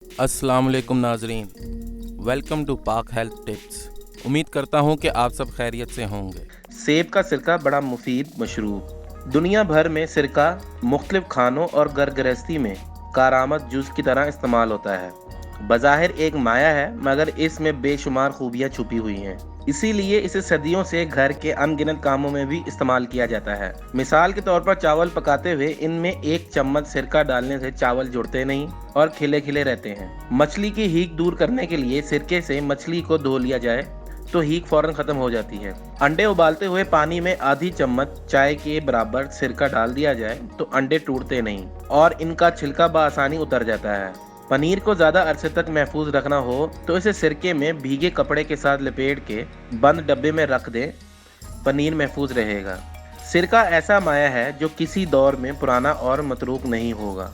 अस्सलाम वालेकुम नाजरीन, वेलकम टू पाक हेल्थ टिप्स। उम्मीद करता हूँ कि आप सब खैरियत से होंगे। सेब का सिरका बड़ा मुफीद मशरूब। दुनिया भर में सिरका मुख्तलिफ खानों और घर गृहस्थी में कारआमद जूस की तरह इस्तेमाल होता है। बज़ाहिर एक माया है, मगर इसमें बेशुमार खूबियाँ छुपी हुई हैं। इसीलिए इसे सदियों से घर के अनगिनत कामों में भी इस्तेमाल किया जाता है। मिसाल के तौर पर चावल पकाते हुए इनमें एक चम्मच सिरका डालने से चावल जुड़ते नहीं और खिले खिले रहते हैं। मछली की हीक दूर करने के लिए सिरके से मछली को धो लिया जाए तो हीक फौरन खत्म हो जाती है। अंडे उबालते हुए पानी में आधी चम्मच चाय के बराबर सिरका डाल दिया जाए तो अंडे टूटते नहीं और इनका छिलका बआसानी उतर जाता है। पनीर को ज्यादा अरसे तक महफूज रखना हो तो इसे सिरके में भीगे कपड़े के साथ लपेट के बंद डब्बे में रख दें, पनीर महफूज रहेगा। सिरका ऐसा माया है जो किसी दौर में पुराना और मतरूक नहीं होगा।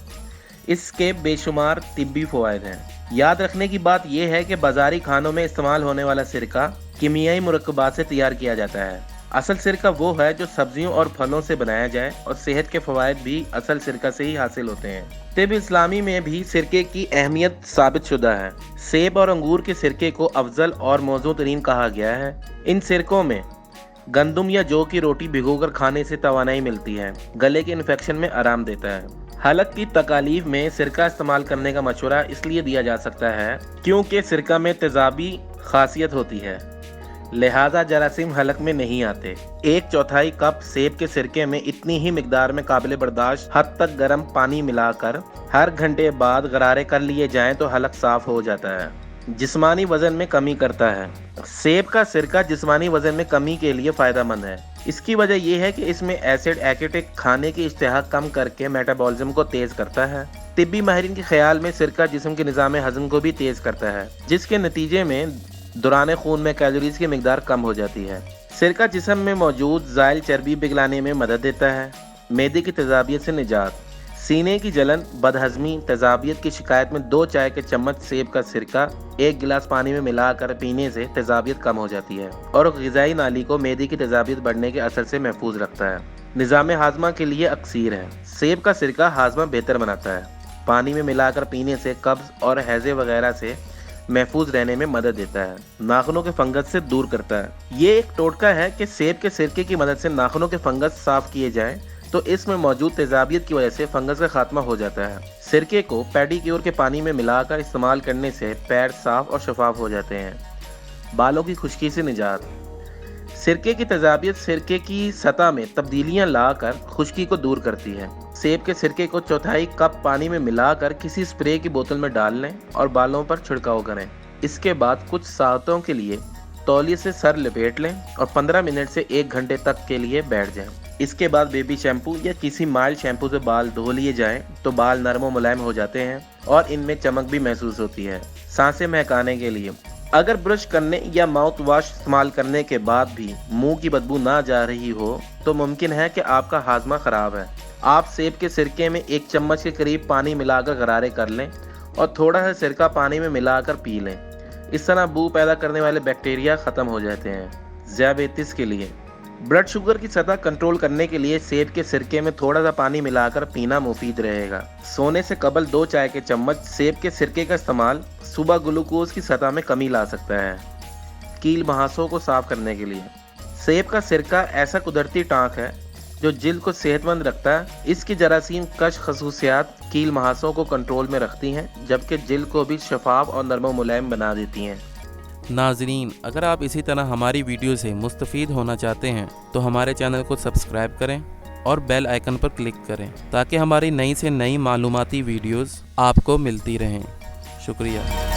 इसके बेशुमार तिब्बी फ़वाइद हैं। याद रखने की बात यह है कि बाज़ारी खानों में इस्तेमाल होने वाला सिरका कीमियाई मुरक्कबात से तैयार किया जाता है। असल सिरका वो है जो सब्जियों और फलों से बनाया जाए और सेहत के फ़वाइद भी असल सिरका से ही हासिल होते हैं। तिब इस्लामी में भी सिरके की अहमियत साबित शुदा है। सेब और अंगूर के सिरके को अफजल और मौजू तरीन कहा गया है। इन सिरकों में गंदम या जौ की रोटी भिगोकर खाने से तवानाई मिलती है, गले के इन्फेक्शन में आराम देता है। हलक की तकालीफ में सिरका इस्तेमाल करने का मशवरा इसलिए दिया जा सकता है क्योंकि सिरका में तेजाबी खासियत होती है, लिहाजा जरासीम हलक में नहीं आते। 1/4 कप सेब के सिरके में इतनी ही मिकदार में काबिल बर्दाश्त हद तक गर्म पानी मिलाकर हर घंटे बाद गरारे कर लिए जाएं तो हलक साफ हो जाता है। जिस्मानी वजन में कमी करता है। सेब का सिरका जिस्मानी वजन में कमी के लिए फायदेमंद है। इसकी वजह यह है कि इसमें एसिड एकेटिक खाने की इश्तिहा कम करके मेटाबॉलिज्म को तेज करता है। तिब्बी माहिरीन के ख्याल में सिरका जिस्म के निज़ाम हजम को भी तेज करता है, जिसके नतीजे में दौरान खून में कैलोरीज की मिकदार कम हो जाती है। सिरका जिस्म में मौजूद ज़ाइल चर्बी पिघलाने में मदद देता है। मैदे की तेजाबियत से निजात, सीने की जलन, बदहजमी, तेजाबियत की शिकायत में 2 चाय के चम्मच सेब का सिरका 1 गिलास पानी में मिलाकर पीने से तेजाबियत कम हो जाती है और ग़िज़ाई नाली को मैदे की तेजाबियत बढ़ने के असर से महफूज रखता है। निज़ाम हाजमा के लिए अक्सीर है। सेब का सिरका हाजमा बेहतर बनाता है। पानी में मिलाकर पीने से कब्ज़ और हैज़े वगैरह से महफूज रहने में मदद देता है। नाखूनों के फंगस से दूर करता है। ये एक टोटका है कि सेब के सिरके की मदद से नाखूनों के फंगस साफ किए जाएं तो इसमें मौजूद तेजाबियत की वजह से फंगस का खात्मा हो जाता है। सिरके को पेडिक्योर के पानी में मिलाकर इस्तेमाल करने से पैर साफ और शफाफ हो जाते हैं। बालों की खुश्की से निजात, सिरके की तेजाबियत सिरके की सतह में तब्दीलियां लाकर खुश्की को दूर करती है। सेब के सिरके को 1/4 कप पानी में मिलाकर किसी स्प्रे की बोतल में डाल लें और बालों पर छिड़काव करें। इसके बाद कुछ सातों के लिए तौलिए से सर लपेट लें और 15 मिनट से 1 घंटे तक के लिए बैठ जाएं। इसके बाद बेबी शैम्पू या किसी माइल्ड शैम्पू से बाल धो लिए जाएं तो बाल नरम और मुलायम हो जाते हैं और इनमें चमक भी महसूस होती है। सांसें महकाने के लिए, अगर ब्रश करने या माउथ वॉश इस्तेमाल करने के बाद भी मुंह की बदबू ना जा रही हो तो मुमकिन है कि आपका हाजमा खराब है। आप सेब के सिरके में 1 चम्मच के करीब पानी मिलाकर गरारे कर लें और थोड़ा सा सिरका पानी में मिलाकर पी लें। इस तरह बू पैदा करने वाले बैक्टीरिया ख़त्म हो जाते हैं। ज़ियाबेतिस के लिए, ब्लड शुगर की सतह कंट्रोल करने के लिए सेब के सिरके में थोड़ा सा पानी मिलाकर पीना मुफीद रहेगा। सोने से कबल 2 चाय के चम्मच सेब के सिरके का इस्तेमाल सुबह ग्लूकोज की सतह में कमी ला सकता है। कील महासों को साफ करने के लिए, सेब का सिरका ऐसा कुदरती टाँक है जो जिल्द को सेहतमंद रखता है। इसकी जरासीम कश खसूसियात कील महासों को कंट्रोल में रखती हैं, जबकि जिल्द को भी शफाफ और नरम मुलायम बना देती हैं। नाजरीन, अगर आप इसी तरह हमारी वीडियो से मुस्तफ़ीद होना चाहते हैं तो हमारे चैनल को सब्सक्राइब करें और बेल आइकन पर क्लिक करें ताकि हमारी नई से नई मालूमाती वीडियोस आपको मिलती रहें। शुक्रिया।